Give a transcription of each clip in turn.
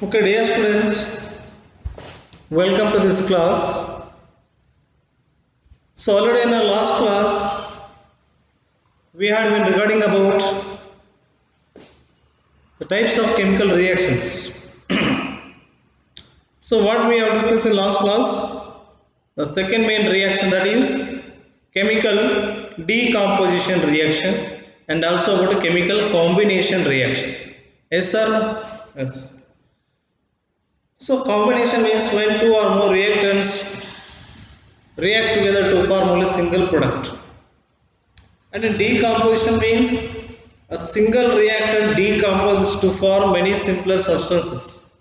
Okay, dear students, welcome to this class. So already in our last class, we had been regarding about the types of chemical reactions. So what we have discussed in last class, the second main reaction, that is chemical decomposition reaction, and also about a chemical combination reaction. Yes sir? Yes. So combination means when two or more reactants react together to form a single product. And in decomposition means a single reactant decomposes to form many simpler substances.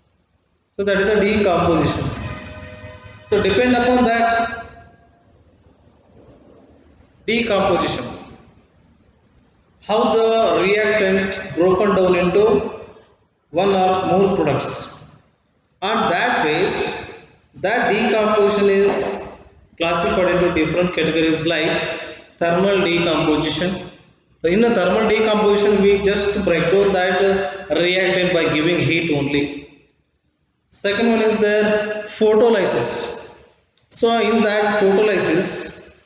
So that is a decomposition. So depend upon that decomposition, how the reactant broken down into one or more products. On that base, that decomposition is classified into different categories like thermal decomposition. So in a thermal decomposition, we just break down that reactant by giving heat only. Second one is the photolysis. So in that photolysis,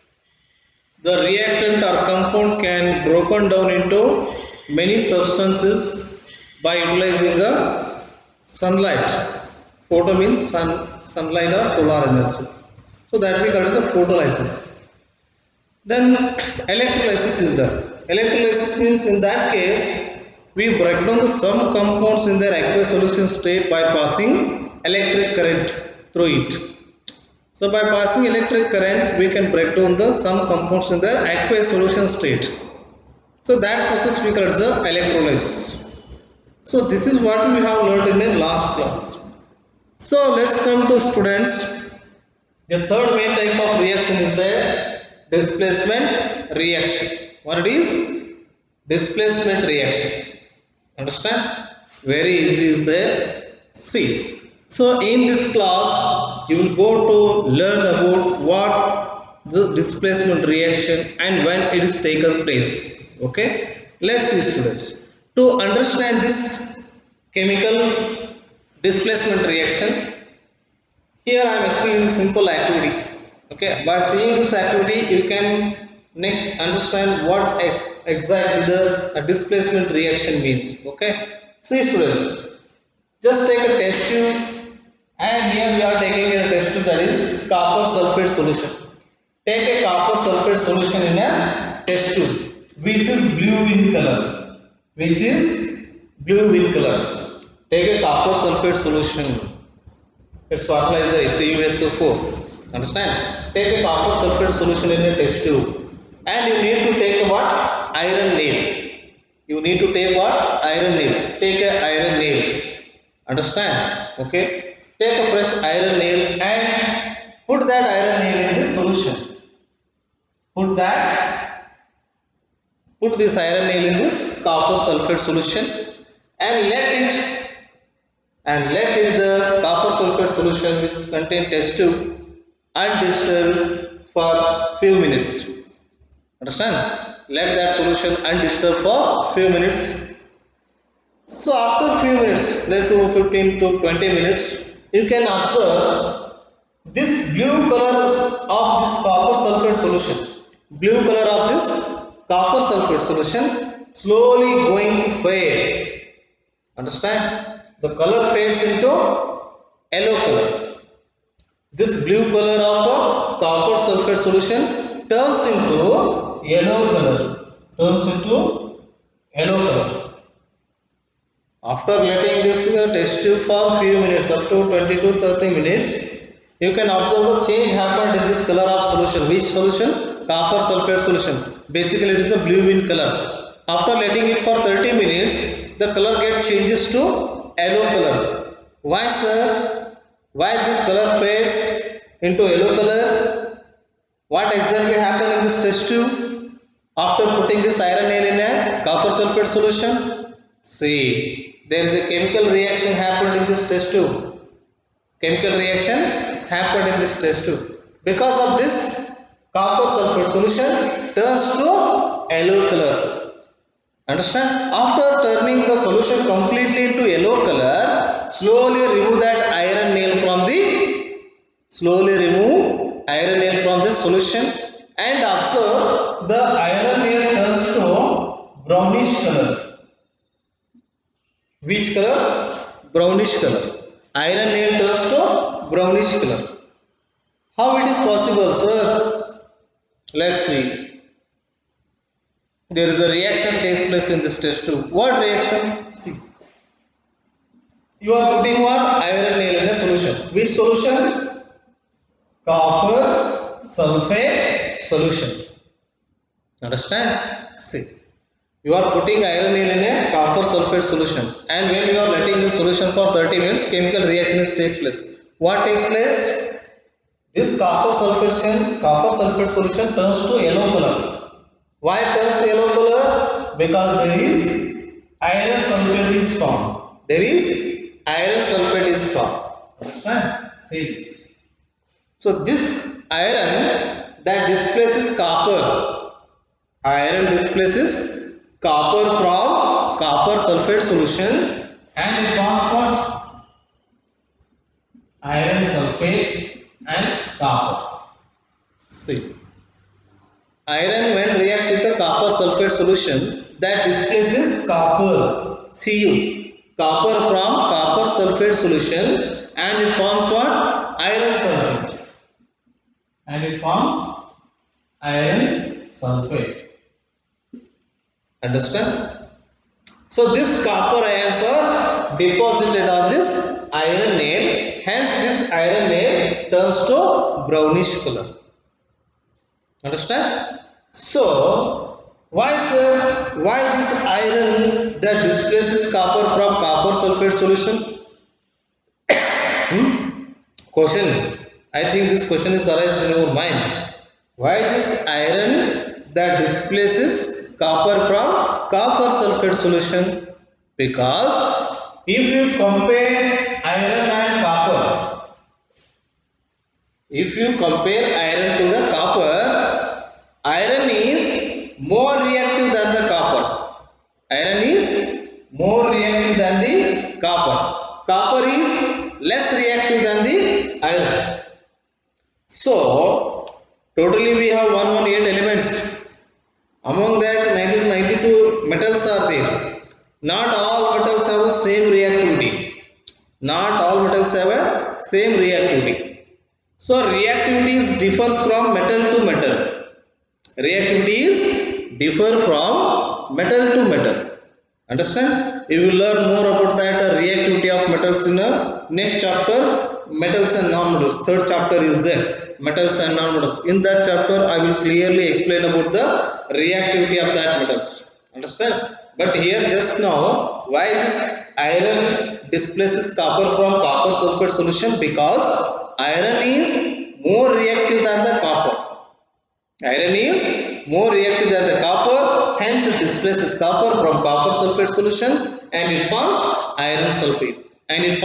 the reactant or compound can broken down into many substances by utilizing the sunlight. Photo means sunlight or solar energy. So that we call as a photolysis. Then electrolysis is there. Electrolysis means in that case we break down some compounds in their aqueous solution state by passing electric current through it. So by passing electric current we can break down some compounds in their aqueous solution state. So that process we call as the electrolysis. So this is what we have learned in the last class. So let's come to students. The third main type of reaction is the displacement reaction. What it is? Displacement reaction. Understand? Very easy is there. See. So in this class, you will go to learn about what the displacement reaction and when it is taken place. Okay? Let's see students. To understand this chemical displacement reaction, here I am explaining a simple activity. Okay, by seeing this activity, you can next understand what exactly the displacement reaction means. Okay, see students, just take a test tube, and here we are taking a test tube, that is copper sulfate solution. Take a copper sulfate solution in a test tube, which is blue in color. Which is blue in color. Take a copper sulfate solution. It's fertilizer CuSO4. Understand? Take a copper sulfate solution in a test tube, and you need to take what? Iron nail. You need to take what? Iron nail. Take a iron nail. Understand? Okay. Take a fresh iron nail and put that iron nail in this solution. Put this iron nail in this copper sulfate solution and let the copper sulfate solution, which is contained test tube, undisturbed for few minutes. Understand? Let that solution undisturbed for few minutes. So after few minutes, let's do 15 to 20 minutes, you can observe this blue color of this copper sulfate solution. Blue color of this copper sulfate solution slowly going to fade. Understand? The color fades into yellow color. This blue color of a copper sulfate solution turns into yellow color. After letting this test tube for few minutes, up to 20 to 30 minutes, you can observe the change happened in this color of solution. Which solution? Copper sulfate solution. Basically it is a blue in color. After letting it for 30 minutes, the color gets changes to yellow color. Why sir? Why this color fades into yellow color? What exactly happened in this test tube after putting this iron nail in a copper sulfate solution? See, there is a chemical reaction happened in this test tube. Chemical reaction happened in this test tube. Because of this, copper sulfate solution turns to yellow color. Understand? After turning the solution completely into yellow color, slowly remove that iron nail from the solution, and observe the iron nail turns to brownish color. Which color? Brownish color. Iron nail turns to brownish color. How it is possible, sir? Let's see. There is a reaction takes place in this test tube. What reaction? See. You are putting what? Iron nail in a solution. Which solution? Copper sulfate solution. Understand? See. You are putting iron nail in a copper sulfate solution, and when you are letting the solution for 30 minutes, chemical reaction takes place. What takes place? This copper sulfate solution turns to yellow color. Why it turns to yellow color? Because there is iron sulfate is formed. There is iron sulfate is formed. Understand? See this. So this iron that displaces copper. Iron displaces copper from copper sulfate solution, and it forms what? Iron sulfate and copper. See. Iron when reacts with the copper sulfate solution, that displaces copper, Cu, copper from copper sulfate solution, and it forms what? Iron sulfate. And it forms iron sulfate. Understand? So this copper ions are deposited on this iron nail, hence this iron nail turns to brownish color. Understand? So, why sir? Why this iron that displaces copper from copper sulfate solution? Question. I think this question is arising in your mind. Why this iron that displaces copper from copper sulfate solution? Because if you compare iron and copper, if you compare iron to the copper, iron is more reactive than the copper. Iron is more reactive than the copper. Copper is less reactive than the iron. So, totally we have 118 elements. Among that, 92 metals are there. Not all metals have the same reactivity. Not all metals have a same reactivity. So reactivities differs from metal to metal. Reactivities differ from metal to metal. Understand? You will learn more about that reactivity of metals in the next chapter, metals and non-metals. Third chapter is there, metals and non-metals. In that chapter, I will clearly explain about the reactivity of that metals. Understand? But here just now, why this iron displaces copper from copper sulfate solution? Because iron is more reactive than the copper. Iron is more reactive than the copper, hence it displaces copper from copper sulfate solution, and it forms iron sulfate. And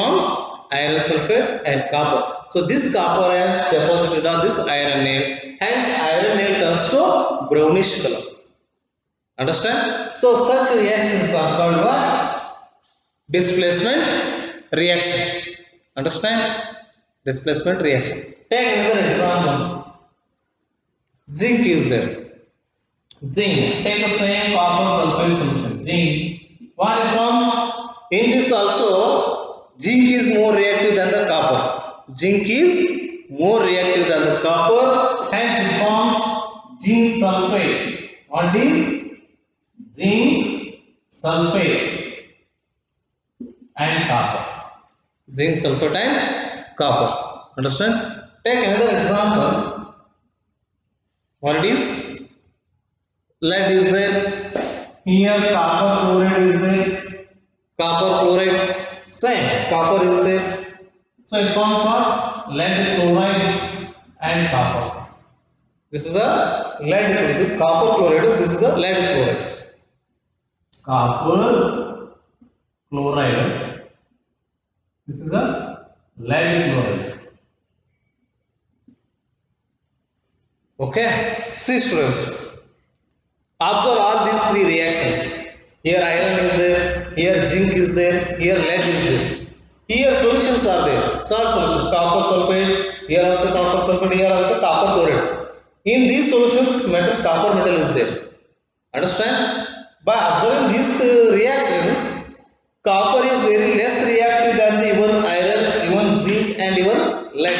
copper. So this copper ions deposited on this iron nail, hence iron nail turns to brownish color. Understand? So such reactions are called what? Displacement reaction. Understand? Displacement reaction. Take another example. Zinc is there. Zinc. Take the same copper sulfate solution. Zinc. What it forms? In this also, zinc is more reactive than the copper. Zinc is more reactive than the copper. Hence it forms zinc sulfate. What is? Zinc sulfate and copper. Zinc sulfate and copper. Understand? Take another example. What it is? Lead is there. Here copper chloride is there. Copper chloride. Same. Copper is there. So it forms what? Lead chloride and copper. This is a lead chloride. Copper chloride. This is a lead chloride. Copper chloride. This is a lead chloride. Okay, see students, observe all these three reactions. Here iron is there, here zinc is there, here lead is there. Here solutions are there. Salt solutions, copper sulfate, here also copper sulfate, here also copper chloride. In these solutions, copper metal is there. Understand? By observing these reactions, copper is very less reactive than the even iron, even zinc and even lead.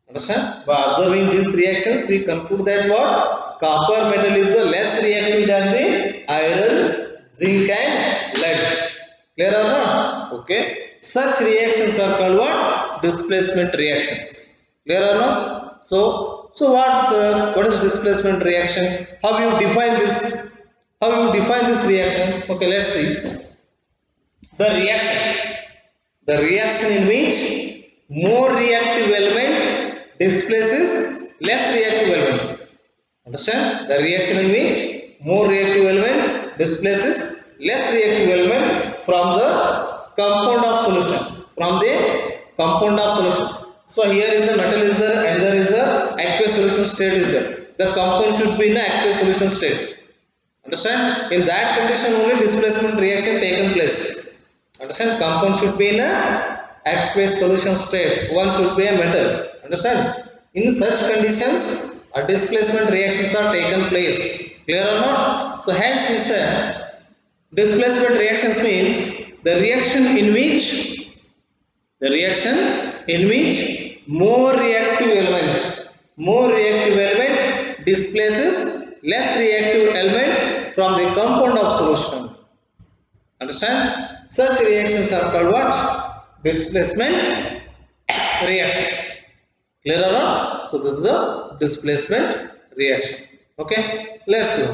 Understand? By observing these reactions, we conclude that what? Copper metal is less reactive than the iron, zinc and lead. Clear or not? Okay. Such reactions are called what? Displacement reactions. Clear or not? So what is displacement reaction? How you define this? How you define this reaction? Okay, let's see. The reaction. The reaction in which more reactive element displaces less reactive element. Understand? The reaction in which more reactive element displaces less reactive element from the compound of solution. From the compound of solution. So here is the metal is there and there is a aqueous solution state is there. The compound should be in an aqueous solution state. Understand? In that condition only displacement reaction taken place. Understand? Compound should be in a aqueous solution state. One should be a metal. Understand? In such conditions, a displacement reactions are taken place. Clear or not? So hence we say displacement reactions means the reaction in which more reactive element displaces less reactive element from the compound of solution. Understand? Such reactions are called what? Displacement reaction. Clear or not? So this is a displacement reaction. Okay? Let's see.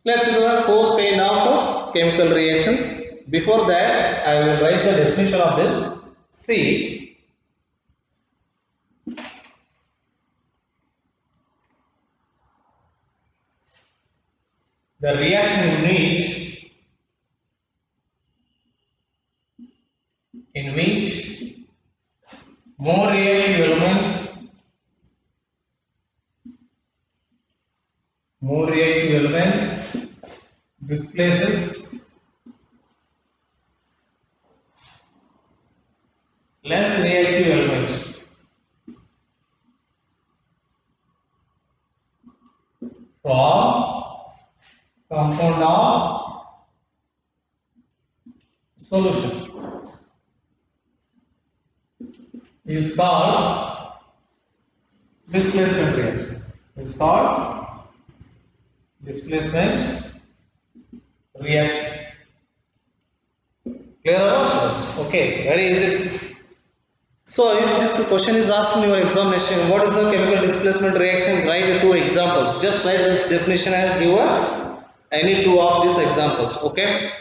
Let's see the fourth kind of chemical reactions. Before that, I will write the definition of this. See, the reaction in which more reactive element displaces less reactive element from compound of solution is called displacement reaction. Is called displacement reaction. Clear or not, students? Okay, very easy. So if this question is asked in your examination, what is the chemical displacement reaction? Write two examples. Just write this definition and give any two of these examples. Okay.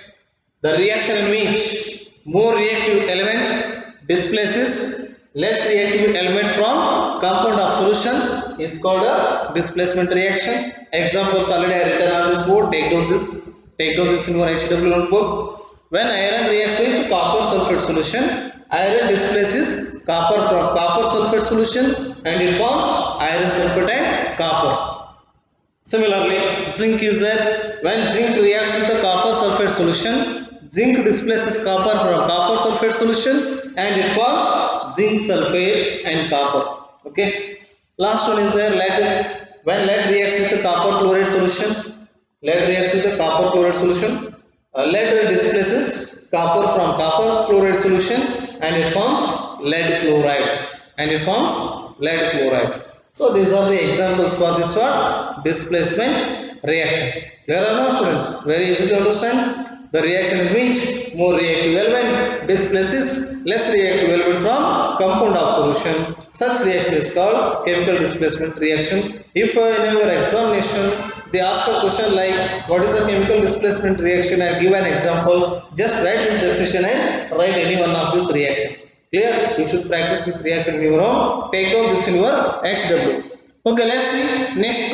The reaction in which more reactive element displaces less reactive element from compound of solution is called a displacement reaction. Examples already I written on this board. Take down this in your HW notebook. When iron reacts with copper sulfate solution, iron displaces copper from copper sulfate solution and it forms iron sulfate and copper. Similarly, zinc is there. When zinc reacts with the copper sulfate solution, zinc displaces copper from copper sulfate solution and it forms zinc sulfate and copper. Okay. Last one is there, lead. When lead reacts with the copper chloride solution, lead displaces copper from copper chloride solution and it forms lead chloride. So these are the examples for this one displacement reaction. Clear or not, students? Very easy to understand. The reaction in which more reactive element displaces less reactive element from compound of solution. Such reaction is called chemical displacement reaction. If in your examination they ask a question like what is a chemical displacement reaction and give an example, just write this definition and write any one of this reaction. Clear? You should practice this reaction in your own. Take down this in your HW. Okay, let's see. Next,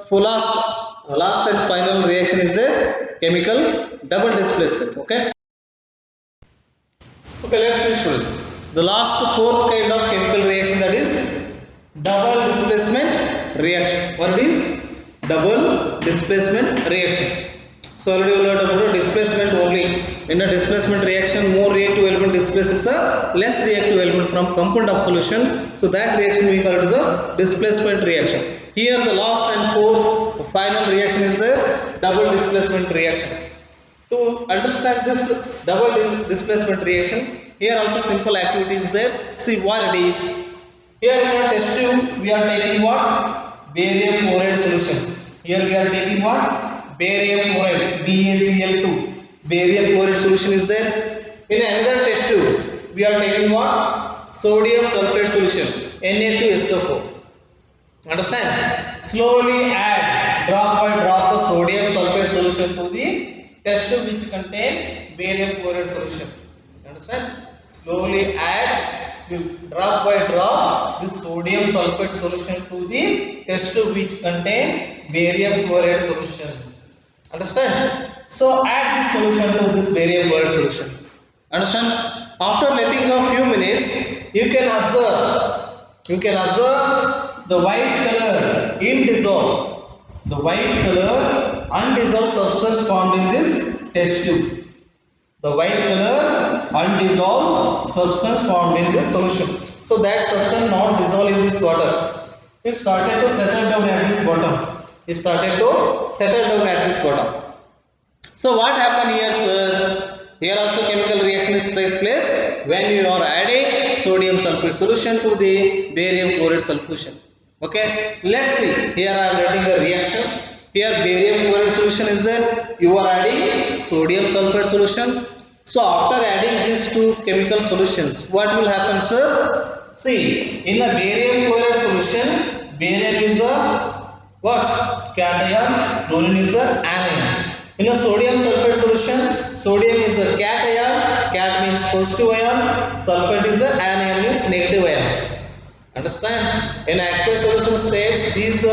for last and final reaction is the chemical double displacement. Okay. Okay, let's see, students. The last fourth kind of chemical reaction, that is double displacement reaction. What is double displacement reaction? So already we learned about displacement only. In a displacement reaction, more reactive element displaces a less reactive element from component of solution. So that reaction we call it as a displacement reaction. Here the last and fourth final reaction is the double displacement reaction. To understand this double displacement reaction, here also simple activity is there. See what it is. Here in our test tube we are taking what? Barium chloride solution. Here we are taking what? Barium chloride, BaCl2. Barium chloride solution is there. In another test tube we are taking what? Sodium sulfate solution, Na2SO4. Understand? Slowly add drop by drop the sodium sulfate solution to the test tube which contain barium chloride solution. Understand? Slowly add drop by drop the sodium sulfate solution to the test tube which contain barium chloride solution. Understand? So add this solution to this barium chloride solution. Understand? After letting a few minutes, you can observe the white color indissolved. The white color undissolved substance formed in this test tube. The white color undissolved substance formed in this solution. So that substance not dissolved in this water. It started to settle down at this bottom. So what happened here, sir? Here also chemical reaction takes place when you are adding sodium sulfate solution to the barium chloride solution. Okay, let's see. Here I am writing a reaction. Here barium chloride solution is there. You are adding sodium sulfate solution. So after adding these two chemical solutions, what will happen, sir? See, in a barium chloride solution, barium is a what? Cation, chlorine is a anion. In a sodium sulfate solution, sodium is a cation, cat means positive ion, sulfate is a anion means negative ion. Understand? In aqueous solution states, these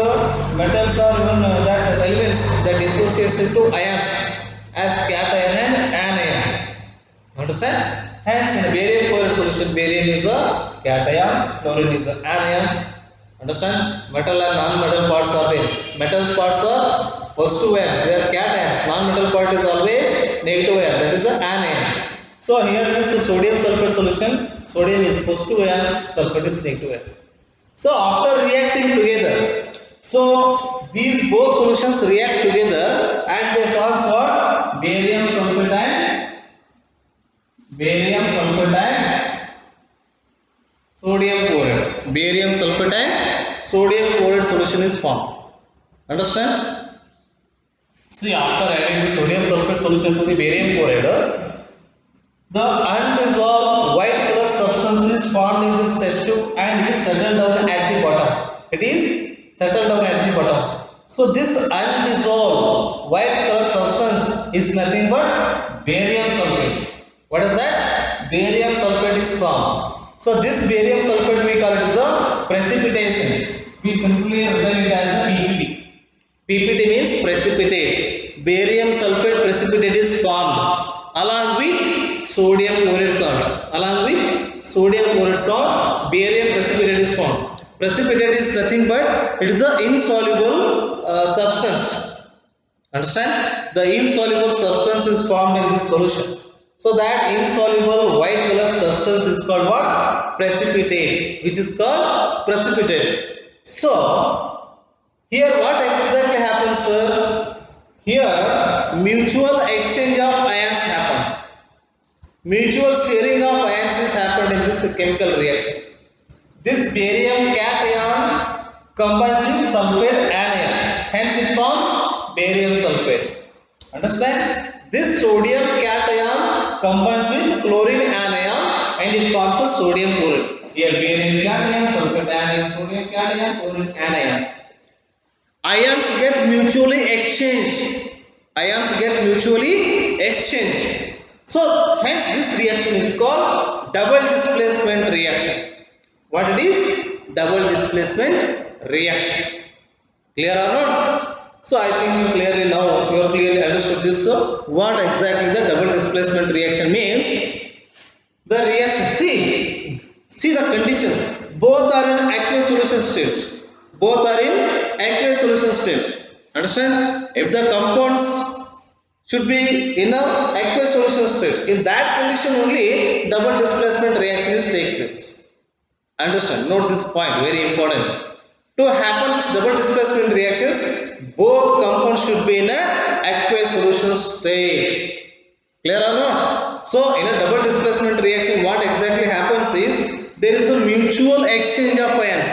metals are even that elements that dissociates into ions as cation and anion. Understand? Hence, in a barium chloride solution, barium is a cation, chlorine is an anion. Understand? Metal and non-metal parts are there. Metals parts are positive ions, they are cations. Non-metal part is always negative ion, that is an anion. So here this sodium sulfate solution, sodium is positive ion, sulfate is negative ion. So after reacting together, so these both solutions react together and they form what? Barium sulfate and sodium chloride. Barium sulfate and sodium chloride solution is formed. Understand? See, after adding the sodium sulfate solution to the barium chloride, the undissolved white color substance is formed in this test tube and it is settled down at the bottom. So this undissolved white color substance is nothing but barium sulfate. What is that? Barium sulfate is formed. So this barium sulfate we call it as a precipitation. We simply write it as a PPT. PPT means precipitate. Barium sulfate precipitate is formed along with sodium chloride salt. Barium precipitate is formed. Precipitate is nothing but it is an insoluble substance. Understand? The insoluble substance is formed in this solution. So that insoluble white color substance is called what? Precipitate, which is called precipitate. So here what exactly happens, sir? Here mutual exchange of ions happen. Mutual sharing of ions is happened in this chemical reaction. This barium cation combines with sulfate anion. Hence it forms barium sulfate. Understand? This sodium cation combines with chlorine anion and it forms a sodium chloride. Here barium cation, sulfate anion, sodium cation, chlorine anion. Ions get mutually exchanged. So hence this reaction is called double displacement reaction. What it is? Double displacement reaction. Clear or not? So I think you clearly understood this. So what exactly the double displacement reaction means? The reaction, see the conditions. Both are in aqueous solution states. Understand? If the compounds should be in a aqueous solution state. In that condition only double displacement reaction is take place. Understand? Note this point, very important. To happen this double displacement reactions, both compounds should be in a aqueous solution state. Clear or not? So in a double displacement reaction, what exactly happens is there is a mutual exchange of ions.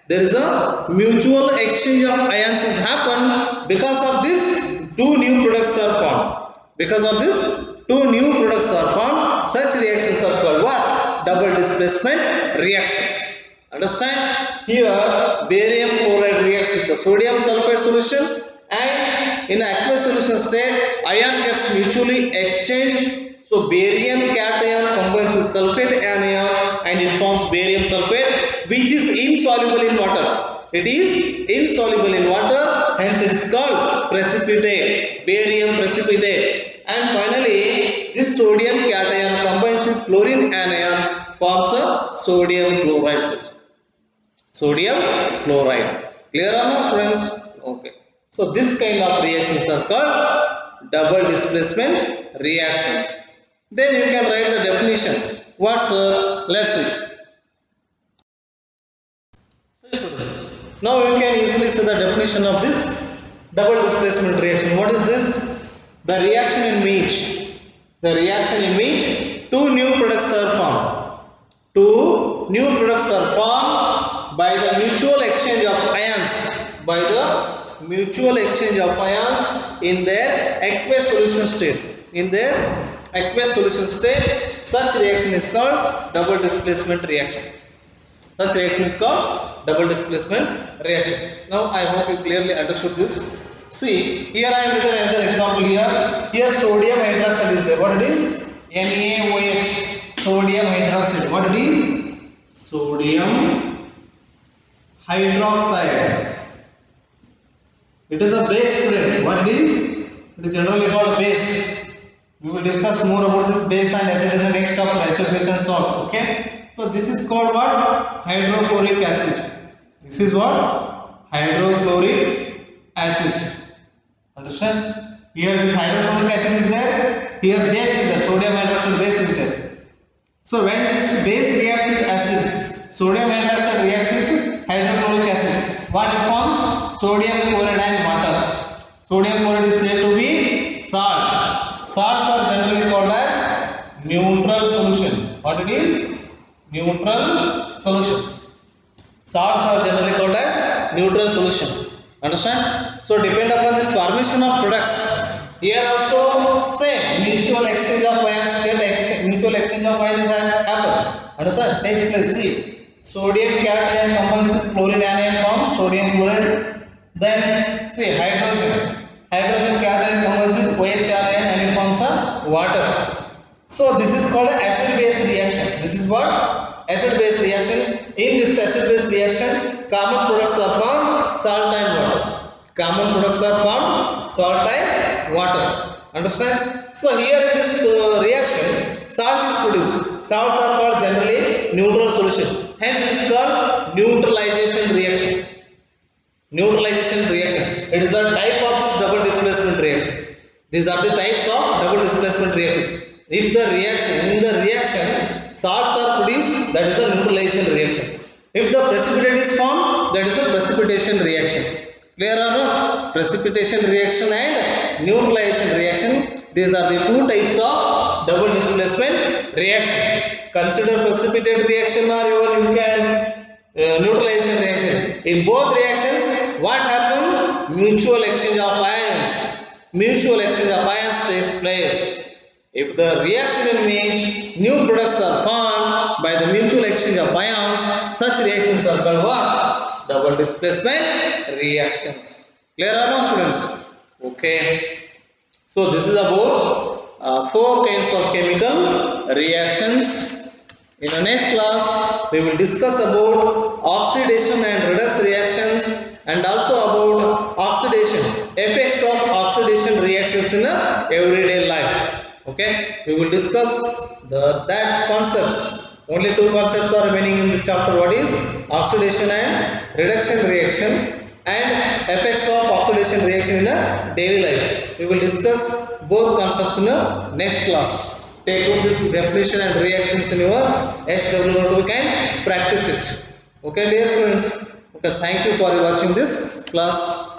There is a mutual exchange of ions is happen. Because of this, two new products are formed. Because of this, two new products are formed. Such reactions are called what? Double displacement reactions. Understand? Here, barium chloride reacts with the sodium sulfate solution, and in aqueous solution state, ion gets mutually exchanged. So barium cation combines with sulfate anion and it forms barium sulfate, which is insoluble in water. It is insoluble in water, hence it is called precipitate, barium precipitate. And finally, this sodium cation combines with chlorine anion, forms a sodium chloride solution. Sodium chloride. Clear or not, students? Okay. So this kind of reactions are called double displacement reactions. Then you can write the definition. What's let's see. Now you can easily see the definition of this double displacement reaction. What is this? The reaction in which two new products are formed. Two new products are formed by the mutual exchange of ions. By the mutual exchange of ions in their aqueous solution state. In their aqueous solution state, such reaction is called double displacement reaction. Such reaction is called double displacement reaction. Now I hope you clearly understood this. See, here I have written another example here. Here sodium hydroxide is there. What it is? NaOH. Sodium hydroxide. What it is? Sodium hydroxide. It is a base, student. What it is? It is generally called base. We will discuss more about this base and acid in the next chapter, acid, base and salts. Okay. So this is called what? Hydrochloric acid. This is what? Hydrochloric acid. Understand? Here this hydrochloric acid is there. Here base is there. Sodium hydroxide base is there. So when this base reacts with acid, sodium hydroxide reacts with hydrochloric acid. What it forms? Sodium chloride and water. Sodium chloride is said to be salt. Salts are generally called as neutral solution. What it is? Neutral solution. Salts are generally called as neutral solution. Understand? So depend upon this formation of products. Here also same mutual exchange of ions. Mutual exchange of ions happen. Understand? Takes place. See, sodium cation combines with chlorine anion forms sodium chloride. Then see hydrogen. Hydrogen cation combines with OH anion and it forms a water. So this is called an acid-base reaction. This is what? Acid-base reaction. In this acid-base reaction, common products are formed, salt and water. Common products are formed, salt and water. Understand? So here in this reaction, salt is produced. Salts are called generally neutral solution. Hence it is called neutralization reaction. Neutralization reaction. It is a type of this double displacement reaction. These are the types of double displacement reaction. If the reaction, in the reaction, salts are produced, that is a neutralization reaction. If the precipitate is formed, that is a precipitation reaction. Clear or not? Precipitation reaction and neutralization reaction. These are the two types of double displacement reaction. Consider precipitate reaction or you can neutralization reaction. In both reactions, what happens? Mutual exchange of ions. Mutual exchange of ions takes place. If the reaction in which new products are formed by the mutual exchange of ions, such reactions are called what? Double displacement reactions. Clear or not, students? Okay. So this is about 4 kinds of chemical reactions. In the next class, we will discuss about oxidation and redox reactions and also about oxidation, effects of oxidation reactions in everyday life. Okay, we will discuss that concepts. Only 2 concepts are remaining in this chapter. What is oxidation and reduction reaction? and effects of oxidation reaction in a daily life. We will discuss both concepts in a next class. Take on this definition and reactions in your SW notebook and practice it. Okay, dear students. Okay, thank you for watching this class.